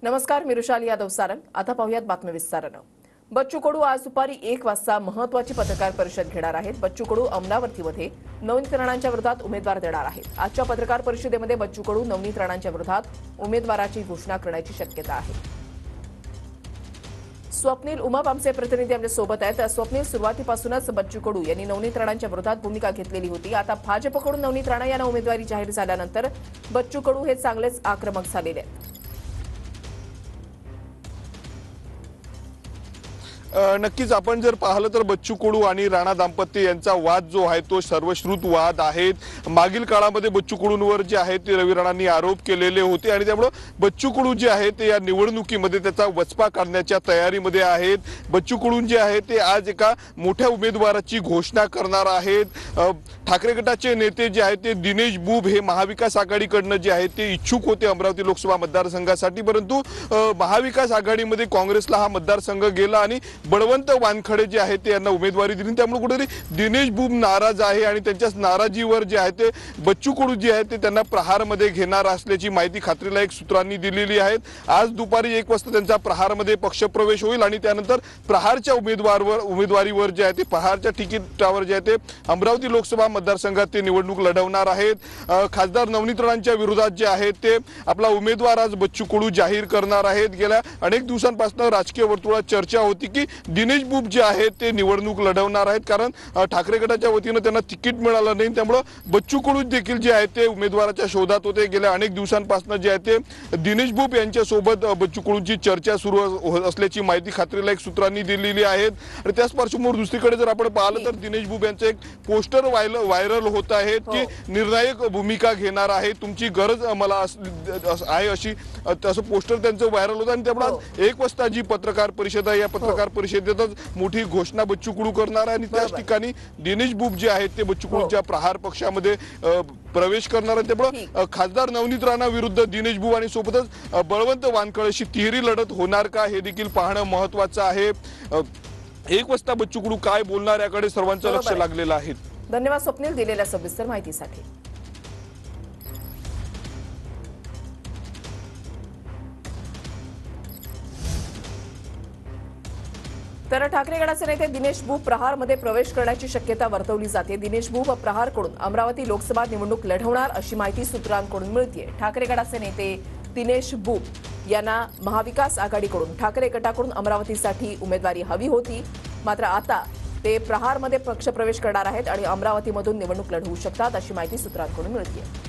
नमस्कार, मी रुशाली यादव सारंग। आता पाहूयात बातमी विस्तारानं। बच्चू कडू आज दुपारी 1 वाजता महत्त्वाची पत्रकार परिषद घेणार आहेत। बच्चू कडू अमरावतीमध्ये नवनीत राणांच्या विरोधात उमेदवार देणार आहेत। आजच्या पत्रकार परिषदेमध्ये बच्चू कडू नवनीत राणांच्या विरोधात उमेदवाराची घोषणा करण्याची शक्यता आहे। स्वप्नील उमाप आमचे प्रतिनिधी आमच्या सोबत आहेत। स्वप्नील, सुरुवातीपासूनच बच्चू कडू यांनी नवनीत राणांच्या विरोधात भूमिका घेतलेली होती। आता भाजपकडून नवनीत राणा यांना उमेदवारी जाहीर झाल्यानंतर बच्चू कडू हे चांगलेच आक्रमक झालेले आहेत। नक्कीच आपण जर पाहिलं तर बच्चू कडू आणि राणा दाम्पत्य यांचा वाद जो आहे तो सर्वश्रुत वाद आहे। मागील काळामध्ये बच्चू कडूंवर जे आहे ते रवी राणांनी आरोप केलेले होते आणि त्यामुळे बच्चू कडू जे आहे ते या निवडणुकीमध्ये त्याचा वचपा काढण्याच्या तयारीमध्ये आहेत। बच्चू कडू जे आहे ते आज एका मोठ्या उमेदवाराची घोषणा करणार आहेत। ठाकरे गटाचे नेते जे आहेत ते दिनेश बुब हे महाविकास आघाडीकडनं जे आहे ते इच्छुक होते अमरावती लोकसभा मतदारसंघासाठी, परंतु महाविकास आघाडीमध्ये काँग्रेसला हा मतदारसंघ गेला आणि बळवंत वानखडे जे आहे ते यांना उमेदवारी दिली। त्यामुळे कुठेतरी दिनेश बुब नाराज आहे आणि त्यांच्या नाराजीवर जे आहे ते बच्चू कडू जे आहे ते त्यांना प्रहारमध्ये घेणार असल्याची माहिती खात्रीलायक सूत्रांनी दिलेली आहे। आज दुपारी 1 वाजता त्यांचा प्रहारमध्ये पक्षप्रवेश होईल आणि त्यानंतर प्रहारच्या उमेदवारीवर जे आहे ते प्रहारच्या तिकीटावर जे आहे ते अमरावती लोकसभा मतदारसंघात ते निवडणूक लढवणार आहेत। खासदार नवनीत राणांच्या विरोधात जे आहे ते आपला उमेदवार आज बच्चू कडू जाहीर करणार आहेत। गेल्या अनेक दिवसांपासून राजकीय वर्तुळात चर्चा होती की दिनेश बुब जे आहे ते निवडणूक लढवणार आहेत, कारण ठाकरे गटाच्या वतीने त्यांना तिकीट मिळालं नाही। त्यामुळे बच्चू कडू देखील जे आहे ते उमेदवाराच्या शोधात होते। गेल्या अनेक दिवसांपासून जे आहे ते दिनेश बुब यांच्या सोबत बच्चू कडूंची चर्चा सुरू असल्याची माहिती खात्रीलायक सूत्रांनी दिलेली आहे। आणि त्याच पार्श्वभूमीवर दुसरीकडे जर आपण पाहिलं तर दिनेश बुब यांचं एक पोस्टर व्हायरल होत आहे की निर्णायक भूमिका घेणार आहे, तुमची गरज मला आहे अशी असं पोस्टर त्यांचं व्हायरल होतं। आणि त्यामुळे 1 वाजता जी पत्रकार परिषद आहे या पत्रकार परिषदेतच मोठी घोषणा बच्चू कडू करणार आहे आणि त्याच ठिकाणी दिनेश बुब जे आहेत ते बच्चू कडूंच्या प्रहार पक्षामध्ये प्रवेश करणार आहे। त्यामुळे खासदार नवनीत राणा विरुद्ध दिनेश बुब आणि सोबतच बळवंत वानखडेशी तिहेरी लढत होणार का हे देखील पाहणं महत्त्वाचं आहे। 1 वाजता बच्चू कडू काय बोलणार याकडे सर्वांचं लक्ष लागलेलं आहे। धन्यवाद स्वप्नील दिलेल्या सविस्तर माहितीसाठी। तर ठाकरे गटाचे नेते दिनेश बुब प्रहारमध्ये प्रवेश करण्याची शक्यता वर्तवली जाते। दिनेश बुब प्रहारकडून अमरावती लोकसभा निवडणूक लढवणार अशी माहिती सूत्रांकडून मिळते। ठाकरे गटाचे नेते दिनेश बुब यांना महाविकास आघाडीकडून ठाकरे गटाकडून अमरावतीसाठी उमेदवारी हवी होती, मात्र आता ते प्रहारमध्ये पक्षप्रवेश करणार आहेत आणि अमरावतीमधून निवडणूक लढवू शकतात अशी माहिती सूत्रांकडून मिळते।